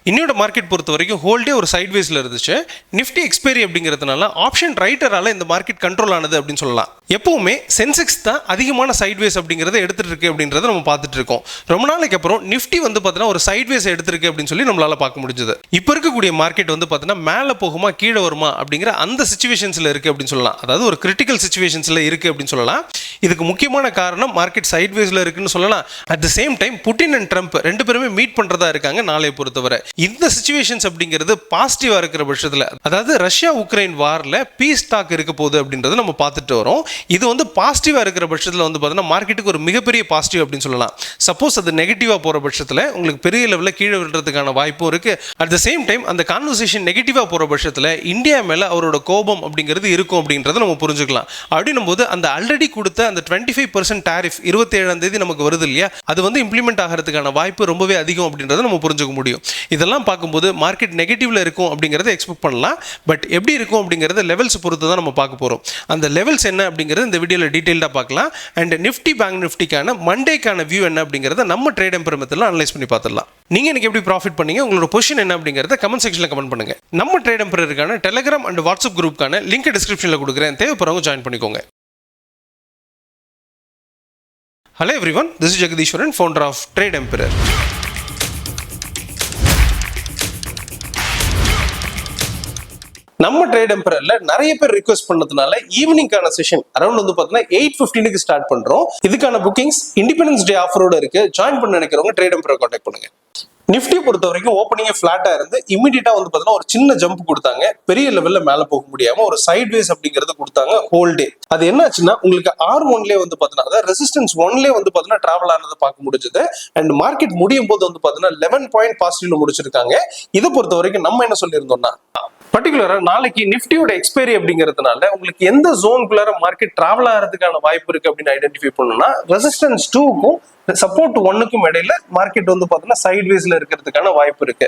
இன்னையோட மார்க்கெட் பொறுத்த வரைக்கும் ஹோல்டே ஒரு சைட்வேஸில் இருந்துச்சு. நிஃப்டி எக்ஸ்பைரி அப்படிங்கிறதுனால ஆப்ஷன் ரைட்டரால் இந்த மார்க்கெட் கண்ட்ரோல் ஆனது அப்படின்னு சொல்லலாம். எப்பவுமே சென்செக்ஸ் தான் அதிகமான சைட்வேஸ் அப்படிங்கிறத எடுத்துட்டு இருக்கு அப்படின்றத நம்ம பார்த்துட்டு இருக்கோம். ரொம்ப நாளைக்கு அப்புறம் நிஃப்டி வந்து பார்த்தீங்கன்னா ஒரு சைட்வேஸ் எடுத்திருக்கு அப்படின்னு சொல்லி நம்மளால பார்க்க முடிஞ்சது. இப்போ இருக்கக்கூடிய மார்க்கெட் வந்து பார்த்தீங்கன்னா மேலே போகுமா கீழே வருமா அப்படிங்கிற அந்த சிச்சுவேஷன்ஸில் இருக்கு அப்படின்னு சொல்லலாம். அதாவது ஒரு கிரிட்டிக்கல் சிச்சுவேஷன்ஸில் இருக்கு அப்படின்னு சொல்லலாம். இதுக்கு முக்கியமான காரணம் மார்க்கெட் சைட்வேஸில் இருக்குன்னு சொல்லலாம். At the same time Putin and Trump ரெண்டு பேருமே மீட் பண்ணுறதா இருக்காங்க நாளை பொறுத்தவரை. இந்த சிச்சுவேஷன்ஸ் அப்படிங்கிறது பாசிட்டிவாக இருக்கிற பட்சத்தில், அதாவது ரஷ்யா உக்ரைன் வாரில் பீஸ் டாக் இருக்க போகுது அப்படின்றத நம்ம பார்த்துட்டு வரோம். இது வந்து பாசிட்டிவாக இருக்கிற பட்சத்தில் வந்து பார்த்தீங்கன்னா மார்க்கெட்டுக்கு ஒரு மிகப்பெரிய பாசிட்டிவ் அப்படின்னு சொல்லலாம். சப்போஸ் அது நெகட்டிவாக போகிற பட்சத்தில் உங்களுக்கு பெரிய லெவலில் கீழே விழுறதுக்கான வாய்ப்பும் இருக்குது. அட் த சேம் டைம் அந்த கான்வர்சேஷன் நெகட்டிவாக போகிற பட்சத்தில் இந்தியா மேலே அவரோட கோபம் அப்படிங்கிறது இருக்கும் அப்படின்றத நம்ம புரிஞ்சுக்கலாம். அப்படின்னும் போது அந்த ஆல்ரெடி கொடுத்த அந்த 25% டாரிஃப் 27ஆம் தேதி நமக்கு வருது இல்லையா, அது வந்து இம்ப்ளிமெண்ட் ஆகிறதுக்கான வாய்ப்பு ரொம்பவே அதிகம் அப்படின்றத நம்ம புரிஞ்சுக்க முடியும். இதெல்லாம் பார்க்கும்போது மார்க்கெட் நெகட்டிவ்ல இருக்கும் அப்படிங்கிறத எக்ஸ்பெக்ட் பண்ணலாம். பட் எப்படி இருக்கும் அப்படிங்கிறத லெவல்ஸ் பொறுத்து தான் நம்ம பார்க்க போகிறோம். அந்த லெவல்ஸ் என்ன அப்படிங்கிறது இந்த வீடியோவில் டீட்டெயிலாக பார்க்கலாம். அண்ட் நிஃப்டி பேங்க் நிஃப்டிக்கான மண்டேக்கான வியூ என்ன அப்படிங்கிறத நம்ம ட்ரேட் எம்பர் மெத்தடில் அனலைஸ் பண்ணி பார்த்துடலாம். நீங்கள் எனக்கு எப்படி ப்ராஃபிட் பண்ணீங்க, உங்களோட பொசிஷன் என்ன அப்படிங்கிறத கமெண்ட் செக்ஷனில் கமெண்ட் பண்ணுங்க. நம்ம ட்ரேட் எம்பருக்கான டெலிகிராம் அண்ட் வாட்ஸ்அப் குரூப்க்கான லிங்க் டிஸ்கிரிப்ஷனில் கொடுக்குறேன், தேவைப்படுறவங்க ஜாயின் பண்ணிக்கோங்க. Hello everyone, this is Jagadishwaran, founder of Trade Emperor. நம்ம ட்ரேட் எம்பரர்ல நிறைய பேர் ரிக்வெஸ்ட் பண்ணதுனால ஈவினிங்கான செஷன் அரௌண்ட் வந்து பார்த்தீங்கன்னா 8:15க்கு ஸ்டார்ட் பண்றோம். இதுக்கான புக்கிங்ஸ் இண்டிபெண்டன்ஸ் டே ஆஃபரோட இருக்கு. ஜாயின் பண்ண நினைக்கிறவங்க ட்ரேட் எம்பரர் கான்டாக்ட் பண்ணுங்க. நிஃப்டி பொறுத்த வரைக்கும் ஓப்பனிங்கே ஃபிளாட்டா இருந்து இமீடியட்டா வந்து பார்த்தீங்கன்னா ஒரு சின்ன ஜம்ப் கொடுத்தாங்க. பெரிய லெவல்ல மேல போக முடியாம ஒரு சைட்வேஸ் அப்படிங்கறது கொடுத்தாங்க ஹோல் டே. அது என்னாச்சுன்னா உங்களுக்கு R1லே வந்து பார்த்தீங்கன்னா அதாவது ரெசிஸ்டன்ஸ் 1லே வந்து பார்த்தீங்கன்னா டிராவல் ஆனதை பார்க்க முடிஞ்சது. அண்ட் மார்க்கெட் முடியும் போது வந்து பார்த்தீங்கன்னா 11 பாயிண்ட் பாசிட்டிவ்ல முடிச்சிருக்காங்க. இதை பொறுத்த வரைக்கும் நம்ம என்ன சொல்லியிருந்தோம்னா, பர்டிகுலரா நாளைக்கு நிஃப்டியோட எக்ஸ்பைரி அப்படிங்கிறதுனால உங்களுக்கு எந்த ஜோனுக்குள்ளார மார்க்கெட் டிராவல் ஆகிறதுக்கான வாய்ப்பு இருக்கு அப்படின்னு ஐடென்டிஃபை பண்ணணும்னா ரெசிஸ்டன்ஸ் 2க்கும் சப்போர்ட் 1க்கும் இடையில மார்க்கெட் வந்து பாத்தீங்கன்னா சைட்வேஸ்ல இருக்கிறதுக்கான வாய்ப்பு இருக்கு.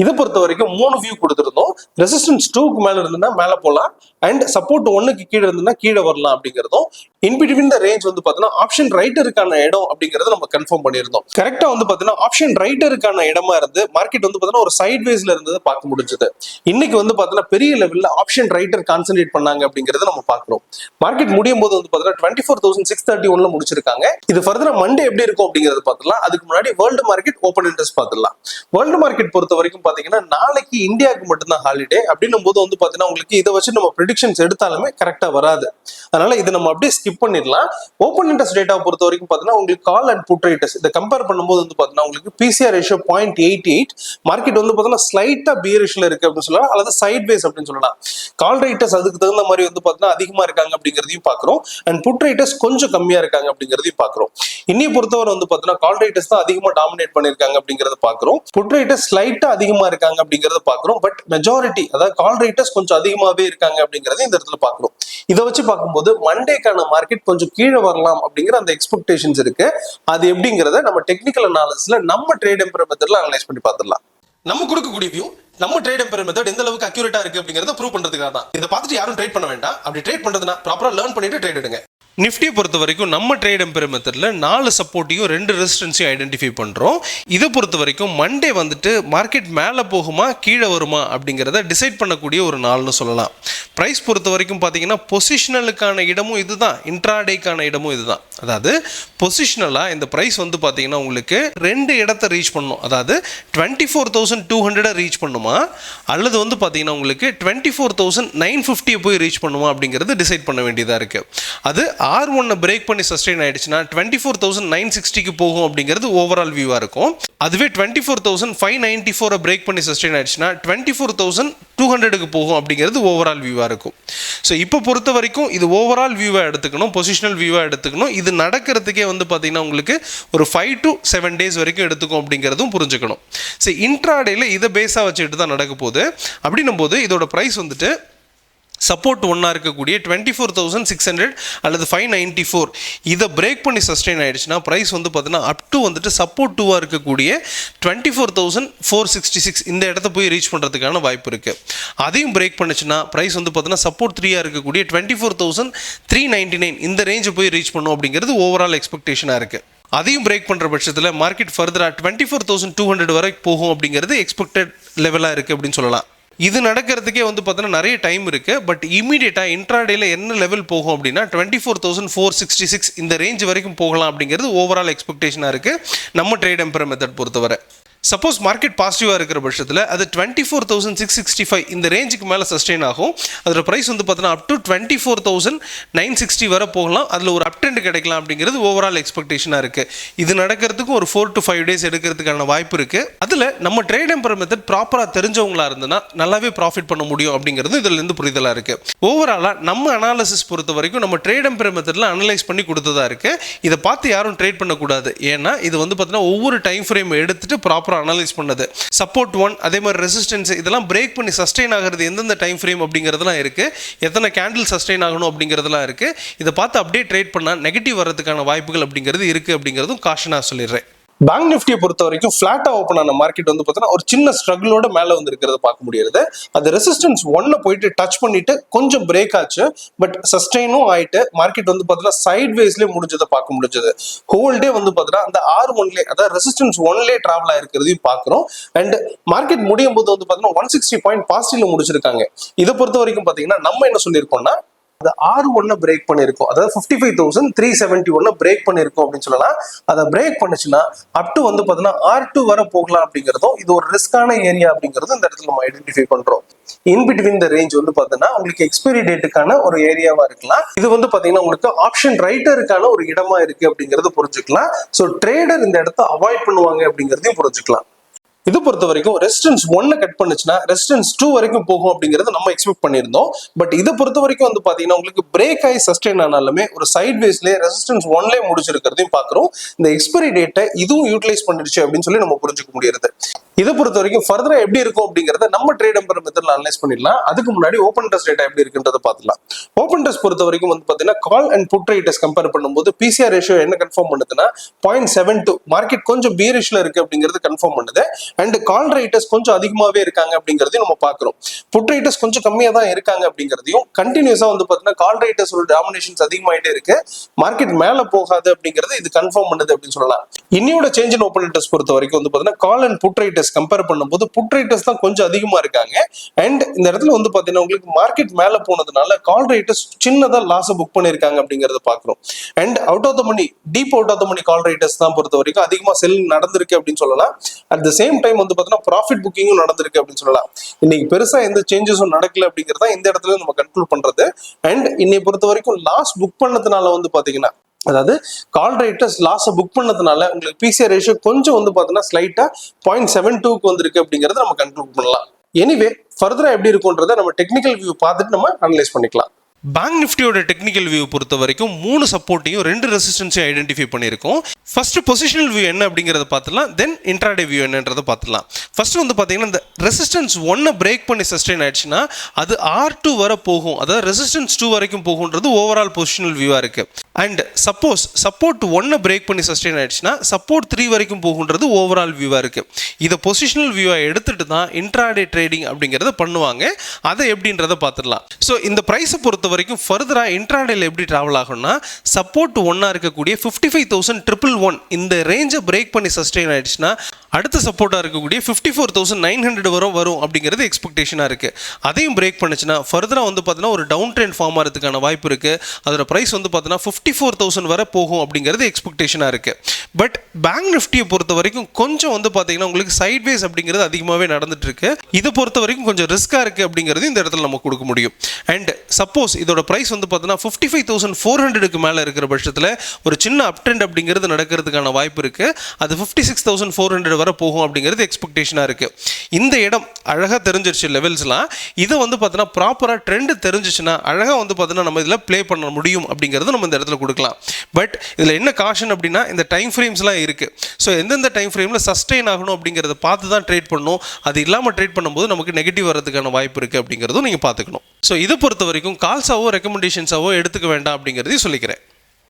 இதை பொறுத்த வரைக்கும் 3 வியூ கொடுத்துருந்தோம். ரெசிஸ்டன்ஸ் 2க்கு மேல இருந்ததுன்னா மேல போகலாம், அண்ட் சப்போர்ட் 1க்கு கீழே இருந்ததுன்னா கீழே வரலாம் அப்படிங்கிறதும், இன்பிட்வீன் த ரேஞ்ச் வந்து பாத்தீங்கன்னா ஆப்ஷன் ரைட்டருக்கான இடம் அப்படிங்கறத நம்ம கன்ஃபார்ம் பண்ணியிருந்தோம். கரெக்டா வந்து பாத்தீங்கன்னா ஆப்ஷன் ரைட்டருக்கான இடமா இருந்து மார்க்கெட் வந்து பாத்தீங்கன்னா ஒரு சைட்வேஸ்ல இருந்தது பார்க்க முடிஞ்சது. இன்னைக்கு வந்து பாத்தீங்கன்னா பெரிய லெவல்ல ஆப்ஷன் ரைட்டர் கான்சென்ட்ரேட் பண்ணாங்க அப்படிங்கறத நம்ம பாக்குறோம். மார்க்கெட் முடியும் போது வந்து பாத்தீங்கன்னா 24,631ல முடிச்சிருக்காங்க. இது ஃபர்தரா மண்டே எப்படி இருக்கும் அப்படிங்கறது பார்த்துலாம். அதுக்கு முன்னாடி வேர்ல்டு மார்க்கெட் ஓபன் இன்ட்ரெஸ்ட் பார்த்துலாம். வேர்ல்டு மார்க்கெட் பொறுத்த வரைக்கும் பாத்தீங்கன்னா நாளைக்கு இந்தியாவுக்கு மட்டும்தான் ஹாலிடே. அப்படின்னும் போது வந்து பாத்தீங்கன்னா உங்களுக்கு இதை வச்சு நம்ம ப்ரெடிக்ஷன்ஸ் எடுத்தாலுமே கரெக்டா வராது. அதனால இதை நம்ம அப்படியே ஸ்கிப் பண்ணிடலாம். ஓப்பன் இன்ட்ரெஸ்ட் டேட்டா பொறுத்த வரைக்கும் பாத்தீங்கன்னா உங்களுக்கு கால் அண்ட் புட் ரைட்டர்ஸ் இதை கம்பேர் பண்ணும்போது வந்து பாத்தீங்கன்னா உங்களுக்கு PCR ரேஷியோ 0.88. மார்க்கெட் வந்து பாத்தீங்கன்னா ஸ்லைட்டா பியரிஷ்ல இருக்கு அப்படின்னு சொல்லலாம், அல்லது சைட்வேஸ் அப்படின்னு சொல்லலாம். கால் ரைட்டர்ஸ் அதுக்கு தகுந்த மாதிரி வந்து பாத்தீங்கன்னா அதிகமா இருக்காங்க அப்படிங்கிறதையும் பாக்குறோம். அண்ட் புட் ரைட்டர்ஸ் கொஞ்சம் கம்மியா இருக்காங்க அப்படிங்கிறதையும் பாக்குறோம். இன்னைய பொறுத்தவரை வந்து பாத்தீங்கன்னா கால் ரைட்டர்ஸ் தான் அதிகமா டாமினேட் பண்ணிருக்காங்க அப்படிங்கறத பாக்குறோம். புட் ரைட்டர்ஸ் ஸ்லைட்டா அதிகமா இருக்காங்க அப்படிங்கறத பாக்குறோம். பட் மெஜாரிட்டி அதாவது கால் ரைட்டர்ஸ் கொஞ்சம் அதிகமாவே இருக்காங்க அப்படிங்கறத இந்த இடத்துல பாக்குறோம். இதை வச்சு பார்க்கும்போது மண்டேக்கான மார்க்கெட் கொஞ்சம் கீழே வரலாம் அப்படிங்கிற அந்த எக்ஸ்பெக்டேஷன்ஸ் இருக்கு. அது எப்படிங்கிறத நம்ம டெக்னிக்கல் அனாலிசிஸ்ல நம்ம ட்ரேட் எம்பர் மெத்தட்ல அனலைஸ் பண்ணி பார்த்துடலாம். நம்ம கொடுக்கக்கூடிய வியூ நம்ம ட்ரேட் எம்பர் மெத்தட் எந்த அளவுக்கு அக்யூரேட்டா இருக்கு அப்படிங்கறத ப்ரூவ் பண்றதுக்காக தான். இதை பார்த்துட்டு யாரும் ட்ரேட் பண்ண வேண்டாம். அப்படி ட்ரேட் பண்றதுனா ப்ராப்பரா லேர்ன் பண்ணிட்டு ட்ரேட் எடுங்க. நிஃப்டியை பொறுத்த வரைக்கும் நம்ம ட்ரேட் எம்பர் மெத்தட்ல 4 சப்போர்ட்டையும் 2 ரெசிஸ்டன்ஸையும் ஐடென்டிஃபை பண்றோம். இதை பொறுத்த வரைக்கும் மண்டே வந்துட்டு மார்க்கெட் மேலே போகுமா கீழே வருமா அப்படிங்கிறத டிசைட் பண்ணக்கூடிய ஒரு நாள்னு சொல்லலாம். பிரைஸ் பொறுத்த வரைக்கும் பார்த்தீங்கன்னா பொசிஷனலுக்கான இடமும் இதுதான், இன்ட்ராடேக்கான இடமும் இதுதான். அதாவது பொசிஷனலாக இந்த ப்ரைஸ் வந்து பார்த்தீங்கன்னா உங்களுக்கு 2 இடத்தை ரீச் பண்ணணும். அதாவது 24,200 ரீச் பண்ணுமா, அல்லது வந்து பார்த்தீங்கன்னா உங்களுக்கு 24,950 போய் ரீச் பண்ணுமா அப்படிங்கிறது டிசைட் பண்ண வேண்டியதாக இருக்கு. அது R1 பிரேக் பண்ணி சஸ்டெயின் ஆயிடுச்சுன்னா 24,960க்கு போகும் அப்படிங்கிறது ஓவரால் வியூவா இருக்கும். அதுவே 24,594 பிரேக் பண்ணி சஸ்டெயின் ஆயிடுச்சுன்னா 24,200க்கு போகும் அப்படிங்கிறது ஓவரால் வியூவா இருக்கும். ஸோ இப்போ பொறுத்த வரைக்கும் இது ஓவரால் வியூவா எடுத்துக்கணும், பொசிஷனல் வியூவா எடுத்துக்கணும். இது நடக்கிறதுக்கே வந்து பார்த்தீங்கன்னா உங்களுக்கு ஒரு 5 to 7 days வரைக்கும் எடுத்துக்கும் அப்படிங்கிறதும் புரிஞ்சுக்கணும். ஸோ இன்ட்ராடேல இதை பேஸாக வச்சுட்டு தான் நடக்க போகுது. அப்படின்னும் போது இதோட ப்ரைஸ் வந்துட்டு சப்போர்ட் 1 இருக்கக்கூடிய 24,600 அல்லது 594 இதை பிரேக் பண்ணி சஸ்டெயின் ஆயிடுச்சுன்னா ப்ரைஸ் வந்து பார்த்தீங்கன்னா அப் டு வந்துட்டு சப்போர்ட் 2 இருக்கக்கூடிய 24,466 இந்த இடத்த போய் ரீச் பண்ணுறதுக்கான வாய்ப்பு இருக்குது. அதையும் பிரேக் பண்ணுச்சுன்னா ப்ரைஸ் வந்து பார்த்தீங்கன்னா சப்போர்ட் 3 இருக்கக்கூடிய 24,399 இந்த ரேஞ்சை போய் ரீச் பண்ணும் அப்படிங்கிறது ஓவரால் எக்ஸ்பெக்டேஷனாக இருக்குது. அதையும் பிரேக் பண்ணுற பட்சத்தில் மார்க்கெட் ஃபர்தராக 24,200 வரை போகும் அப்படிங்கிறது எக்ஸ்பெக்டட் லெவலாக இருக்குது அப்படின்னு சொல்லலாம். இது நடக்கிறதுக்கே வந்து பார்த்தீங்கன்னா நிறைய டைம் இருக்குது. பட் இமீடியட்டாக இன்ட்ராடேல என்ன லெவல் போகும் அப்படின்னா 24,466 இந்த ரேஞ்ச் வரைக்கும் போகலாம் அப்படிங்கிறது ஓவரால் எக்ஸ்பெக்டேஷனாக இருக்குது நம்ம ட்ரேட் எம்பரர் மெத்தட் பொறுத்தவரை. சப்போஸ் மார்க்கெட் பாசிட்டிவாக இருக்கிற பட்சத்தில் அது 24,665 இந்த ரேஞ்சுக்கு மேலே சஸ்டெயின் ஆகும். அதோட ப்ரைஸ் வந்து பார்த்தீங்கன்னா அப் டு 24,960 வரை போகலாம். அதில் ஒரு அப் ட்ரெண்ட் கிடைக்கலாம் அப்படிங்கிறது ஓவரால் எக்ஸ்பெக்டேஷனாக இருக்குது. இது நடக்கிறதுக்கு ஒரு 4 to 5 days எடுக்கிறதுக்கான வாய்ப்பு இருக்குது. அதில் நம்ம ட்ரேட் எம்பரர் மெத்தட் ப்ராப்பராக தெரிஞ்சவங்களா இருந்ததுன்னா நல்லாவே ப்ராஃபிட் பண்ண முடியும் அப்படிங்கிறது இதிலிருந்து புரிதலாக இருக்குது. ஓவராலாக நம்ம அனாலிசிஸ் பொறுத்த வரைக்கும் நம்ம ட்ரேட் எம்பரர் மெத்தடில் அனலைஸ் பண்ணி கொடுத்ததா இருக்குது. இதை பார்த்து யாரும் ட்ரேட் பண்ணக்கூடாது. ஏன்னா இது வந்து பார்த்தீங்கன்னா ஒவ்வொரு டைம் ஃப்ரேம் எடுத்துட்டு ப்ராப்பராக அனலைஸ் பண்ணது. சப்போர்ட் 1 அதே மாதிரி ரெசிஸ்டன்ஸ் இதெல்லாம் பிரேக் பண்ணி சஸ்டெயின் ஆகிறது எந்தெந்த டைம் ஃப்ரேம் அப்படிங்கிறதுலாம் இருக்கு. எத்தனை கேண்டில் சஸ்டெயின் ஆகணும் அப்படிங்கிறதுலாம் இருக்கு. இதை பார்த்து அப்படியே ட்ரேட் பண்ணா நெகட்டிவ் வர்றதுக்கான வாய்ப்புகள் அப்படிங்கிறது இருக்கு அப்படிங்கிறதும் காஷனா சொல்லிடுறேன். பேங்க் நிஃப்டியை பொறுத்த வரைக்கும் ஃபிளாட்டா ஓப்பன் ஆன மார்க்கெட் வந்து பார்த்தீங்கன்னா ஒரு சின்ன ஸ்ட்ரகிளோட மேலே வந்து இருக்கிறத பார்க்க முடியாது. அது ரெசிஸ்டன்ஸ் 1 போயிட்டு டச் பண்ணிட்டு கொஞ்சம் பிரேக் ஆச்சு. பட் சஸ்டெயினும் ஆயிட்டு மார்க்கெட் வந்து பார்த்தீங்கன்னா சைட் வேஸ்லேயே முடிஞ்சதை பார்க்க முடிஞ்சது. ஹோல் டே வந்து பார்த்தீங்கன்னா அந்த R1லே அதாவது ரெசிஸ்டன்ஸ் 1லே டிராவல் ஆயிருக்கிறதையும் பார்க்குறோம். அண்ட் மார்க்கெட் முடியும் போது வந்து பார்த்தீங்கன்னா 160 பாயிண்ட் பாசிட்டிவ்ல முடிச்சிருக்காங்க. இதை பொறுத்த வரைக்கும் பார்த்தீங்கன்னா நம்ம என்ன சொல்லியிருக்கோம்னா அது R1 பிரேக் பண்ணிருக்கோம். அதாவது 55,371 பிரேக் பண்ணிருக்கோம் அப்படின்னு சொல்லலாம். அதை பிரேக் பண்ணுச்சுன்னா அப் டு வந்து பாத்தீங்கன்னா R2 வரை போகலாம் அப்படிங்கிறதும் இது ஒரு ரிஸ்கான ஏரியா அப்படிங்கிறதும் இந்த இடத்துல நம்ம ஐடென்டிஃபை பண்றோம். இன் பிட்வீன் த ரேஞ்ச் வந்து பாத்தீங்கன்னா உங்களுக்கு எக்ஸ்பைரி டேட்டுக்கான ஒரு ஏரியாவா இருக்கலாம். இது வந்து பாத்தீங்கன்னா உங்களுக்கு ஆப்ஷன் ரைட்டருக்கான ஒரு இடமா இருக்கு அப்படிங்கறது புரிஞ்சுக்கலாம். ஸோ ட்ரேடர் இந்த இடத்த அவாய்ட் பண்ணுவாங்க அப்படிங்கிறதையும் புரிஞ்சுக்கலாம். இது பொறுத்த வரைக்கும் ரெசிஸ்டன்ஸ் 1 கட் பண்ணுச்சுன்னா ரெசிஸ்டன்ஸ் 2 வரைக்கும் போகும் அப்படிங்கறது நம்ம எக்ஸ்பெக்ட் பண்ணியிருந்தோம். பட் இதை பொறுத்த வரைக்கும் வந்து பாத்தீங்கன்னா உங்களுக்கு பிரேக் ஆகி சஸ்டெயின் ஆனாலுமே ஒரு சைட் வேஸ்லேயே ரெசிஸ்டன்ஸ் 1லே முடிச்சிருக்கிறதையும் பாக்குறோம். இந்த எக்ஸ்பைரி டேட்டை இதுவும் யூட்டிலைஸ் பண்ணிடுச்சு அப்படின்னு சொல்லி நம்ம புரிஞ்சுக்க முடியாது. இதை பொறுத்த வரைக்கும் ஃபர்தரா எப்படி இருக்கும் அப்படிங்கறத நம்ம ட்ரேட் எம்பரர் மெத்தட்ல அனலைஸ் பண்ணிடலாம். அதுக்கு முன்னாடி ஓப்பன் டெஸ்ட் டேட்டா எப்படி இருக்குன்றத பார்த்துலாம். ஓப்பன் டெஸ்ட் பொறுத்த வரைக்கும் வந்து பாத்தீங்கன்னா call and put rates compare பண்ணும்போது PCR ரேஷியோ என்ன கன்ஃபார்ம் பண்ணுதுன்னா 0.72 மார்க்கெட் கொஞ்சம் பீரிஷ்ல இருக்கு அப்படிங்கிறது கன்ஃபார்ம் பண்ணுது. அண்ட் கால் ரைட்டர்ஸ் கொஞ்சம் அதிகமாவே இருக்காங்க அப்படிங்கிறதையும் நம்ம பாக்குறோம். புட் ரைட்டர்ஸ் கொஞ்சம் கம்மியா தான் இருக்காங்க அப்படிங்கிறதையும் கண்டினியூஸா வந்து பாத்தீங்கன்னா கால் ரைட்டர்ஸோட டாமினேஷன்ஸ் அதிகமாயிட்டே இருக்கு. மார்க்கெட் மேல போகாது அப்படிங்கிறது இது கன்ஃபார்ம் பண்ணுது அப்படின்னு சொல்லலாம். இன்னையோட சேஞ்ச் இன் ஓப்பன் டெஸ்ட் பொறுத்த வரைக்கும் வந்து பாத்தீங்கன்னா call and put writers compare பண்ணும்போது புட் ரைட்டர்ஸ் தான் கொஞ்சம் அதிகமா இருக்காங்க. அண்ட் இந்த இடத்துல வந்து பாத்தீங்கன்னா உங்களுக்கு மார்க்கெட் மேல போனதுனால கால் ரைட்டர்ஸ் சின்னதா லாஸ் புக் பண்ணிருக்காங்க அப்படிங்கறத பாக்குறோம். And out of the money deep out of the money call writers தான் பொறுத்த வரைக்கும் அதிகமா செல் நடந்திருக்கு அப்படின்னு சொல்லலாம். அட் த சேம் டைம் வந்து பாத்தீங்கன்னா ப்ராஃபிட் புக்கிங்கும் நடந்திருக்கு அப்படின்னு சொல்லலாம். இன்னைக்கு பெருசா எந்த சேஞ்சஸும் நடக்கல அப்படிங்கறத இந்த இடத்துல நம்ம கன்க்ளூட் பண்றது. அண்ட் இன்னைக்கு பொறுத்த வரைக்கும் லாஸ் புக் பண்ணதுனால வந்து பாத்தீங்கன்னா அதாவது கால் ரைட்டர்ஸ் லாஸ் புக் பண்ணதுனால உங்களுக்கு PCR ரேஷியோ கொஞ்சம் வந்து பாத்தீங்கன்னா ஸ்லைட்டா 0.72க்கு வந்திருக்கு அப்படிங்கறத நம்ம கன்க்ளூட் பண்ணலாம். எனிவே ஃபர்தரா எப்படி இருக்கும்ன்றதை நம்ம டெக்னிக்கல் வியூ பார்த்துட்டு நம்ம அனலைஸ் பண்ணிக்கலாம். பேங்க் நிஃப்டியோட டெக்னிக்கல் வியூ பொறுத்த வரைக்கும் 3 சப்போர்ட்டையும் 2 ரெசிஸ்டன்ஸையும் ஐடென்டிஃபை பண்ணியிருக்கோம். ஃபர்ஸ்ட் பொசிஷனல் வியூ என்ன அப்படிங்கிறத பார்த்துலாம். தென் இன்ட்ராடே வியூ என்னன்றதை பார்த்துலாம். ஃபர்ஸ்ட் வந்து பார்த்தீங்கன்னா இந்த ரெசிஸ்டன்ஸ் 1 பிரேக் பண்ணி சஸ்டெயின் ஆயிடுச்சுன்னா அது R2 வரை போகும். அதாவது ரெசிஸ்டன்ஸ் 2 வரைக்கும் போகுன்றது ஓவரால் பொசிஷனல் வியூவா இருக்கு. அண்ட் சப்போஸ் சப்போர்ட் 1 பிரேக் பண்ணி சஸ்டெயின் ஆயிடுச்சுன்னா சப்போர்ட் 3 வரைக்கும் போகுன்றது ஓவரால் வியூவா இருக்கு. இதை பொசிஷனல் வியூவா எடுத்துட்டு தான் இன்ட்ராடே ட்ரேடிங் அப்படிங்கிறத பண்ணுவாங்க. அதை எப்படின்றத பார்த்துடலாம். ஸோ இந்த ப்ரைஸை பொறுத்த வரைக்கும் ஃபர்தரா இன்ட்ராடேல எப்படி டிராவல் ஆகும்னா சப்போர்ட் 1 இருக்கக்கூடிய 55,111 இந்த ரேஞ்சை பிரேக் பண்ணி சஸ்டெயின் ஆயிடுச்சுன்னா அடுத்த சப்போர்ட்டா இருக்கக்கூடிய 54,900 வரும் அப்படிங்கிறது எக்ஸ்பெக்டேஷனா இருக்கு. அதையும் பிரேக் பண்ணுச்சுன்னா ஃபர்தரா வந்து பார்த்தீங்கன்னா ஒரு டவுன் ட்ரெண்ட் ஃபார்ம் ஆகிறதுக்கான வாய்ப்பு இருக்கு. அதோட பிரைஸ் வந்து பார்த்தீங்கன்னா 54,000 வரை போகும் அப்படிங்கிறது எக்ஸ்பெக்டேஷனா இருக்கு. பட் பேங்க் நிஃப்டியை பொறுத்த வரைக்கும் கொஞ்சம் வந்து பார்த்தீங்கன்னா உங்களுக்கு சைட்வேஸ் அப்படிங்கிறது அதிகமாகவே நடந்துட்டு இருக்கு. இதை பொறுத்த வரைக்கும் கொஞ்சம் ரிஸ்கா இருக்கு அப்படிங்கிறது இந்த இடத்துல நம்ம கொடுக்க முடியும். அண்ட் சப்போஸ் இதோட பிரைஸ் வந்து பார்த்தீங்கன்னா 55,400க்கு மேலே இருக்கிற பட்சத்தில் ஒரு சின்ன அப் ட்ரெண்ட் அப்படிங்கிறது நடக்கிறதுக்கான வாய்ப்பு இருக்கு. அது 56,400 வரை போகும் அப்படிங்கிறது எக்ஸ்பெக்டேஷனாக இருக்கு. இந்த இடம் அழகாக தெரிஞ்சிருச்சு லெவல்ஸ்லாம். இதை வந்து பார்த்தீங்கன்னா ப்ராப்பராக ட்ரெண்ட் தெரிஞ்சிச்சுன்னா அழகாக வந்து பார்த்தீங்கன்னா நம்ம இதில் ப்ளே பண்ண முடியும் அப்படிங்கிறது நம்ம இந்த இடத்துல கொடுக்கலாம். பட் இதில் என்ன காஷன் அப்படின்னா இந்த டைம் ஃப்ரேம்ஸ்லாம் இருக்கு. ஸோ எந்தெந்த டைம் ஃப்ரேமில் சஸ்டெயின் ஆகணும் அப்படிங்கிறத பார்த்து தான் ட்ரேட் பண்ணணும். அது இல்லாமல் ட்ரேட் பண்ணும்போது நமக்கு நெகட்டிவ் வரதுக்கான வாய்ப்பு இருக்கு அப்படிங்கிறதும் நீங்கள் பார்த்துக்கணும். ஸோ இதை பொறுத்த வரைக்கும் கால்ஸாவோ ரெக்கமெண்டேஷன்ஸாவோ எடுத்துக்க வேண்டாம் அப்படிங்கிறதையும் சொல்லிக்கிறேன்.